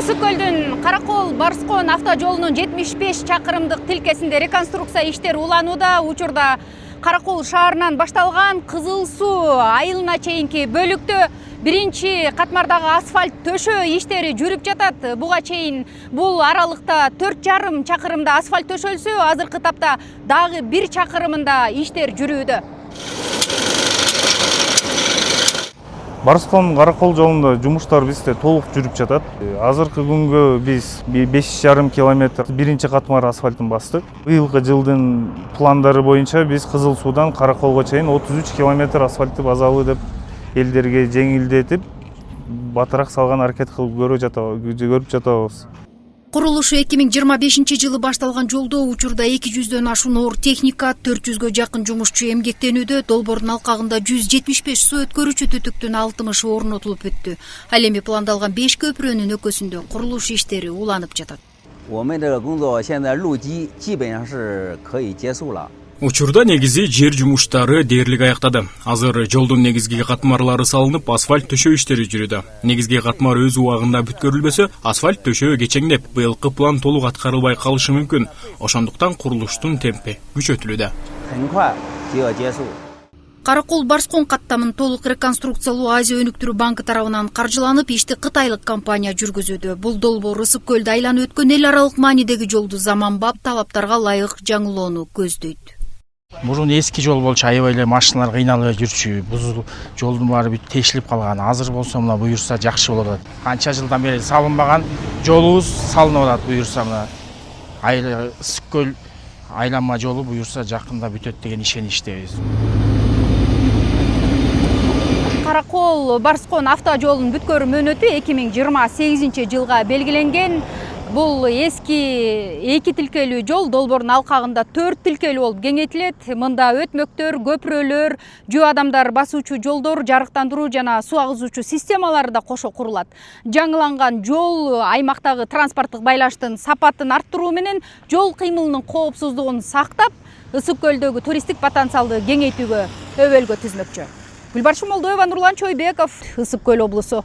Ысык көлдүн Каракол Барскон автожолунун 75 чакырымдык тилкесинде реконструкция иштери уланууда. Учурда Каракол шаарынан башталган Кызыл Суу айылына чейинки бөлүктө биринчи катмардагы асфальт төшөө иштери жүрүп жатат. Буга чейин бул аралыкта 4,5 чакырымда асфальт төшөлсө, азыркы тапта дагы 1 чакырымында иштер жүрүүдө. Барскон Каракол жолунда жумуштар бизде толук жүрүп жатат. Азыркы күнгө биз 5,5 километр биринчи катмар асфальтын бастык. Быйылкы жылдын пландары боюнча биз Кызыл Суудан Караколго чейин 33 километр асфальтты базалуу деп элдерге жеңилдетип, батыраак салган аракет кылып көрүп жатабыз. Курулушу 2025 жылы башталган жолдо учурда 200дөн ашуун оор техника, 400гө жакын жумушчу эмгектенүүдө. Долбоордун алкагында 175 суу өткөрүүчү түтүктүн 60 орнотулуп өттү. Ал эми пландалган 5 көпүрөнүн өкөсүндө курулуш иштери уланып жатат. Учурда негизи жер жумуштары дээрлик аяктады. Азыр жолдун негизги катмарлары салынып, асфальт төшөө иштери жүрүүдө. Негизги катмар өз убагында бүткөрүлбөсө, асфальт төшөө кечеңдеп, быйылкы план толук аткарылбай калышы мүмкүн. Ошондуктан курулуштун темпи күчөтүлүүдө. Каракол Барскон каттамын толук реконструкциялоо Азия өнүктүрүү банкы тарабынан каржыланып, ишти кытайлык компания жүргүзүүдө. Бул долбоор Ысык көлдү айланып өткөн эл аралык маанидеги жолду заманбап талаптарга ылайык жаңылоону көздөйт. Мурун эски жол болчу, аябай эле машиналар кыйналып жүрчү. Бул жолдун баары бүт тешилип калган. Азыр болсо мына буюрса жакшы болот. Канча жылдан бери салынбаган жолубуз салынып атат буюрса мына. Ысык көл айланма жолу буюрса жакында бүтөт деген ишеничтебиз. Каракол Барскон автожолунун бүткөрүү мөөнөтү 2028 жылга белгиленген. Бул эски 2 тилкелүү жол долбоордун алкагында 4 тилкелүү болуп кеңейтилет. Мында өтмөктөр, көпүрөлөр, жөө адамдар басуучу жолдор, жарыктандыруу жана суу агызуучу системалары да кошо курулат. Жаңыланган жол аймактагы транспорттук байланыштын сапатын арттыруу менен жол кыймылынын коопсуздугун сактап, Ысык көлдөгү туристтик потенциалды кеңейтүүгө өбөлгө түзмөкчү. Гүлбарчын Молдоева, Нурлан Чойбеков, Ысык көл облусу.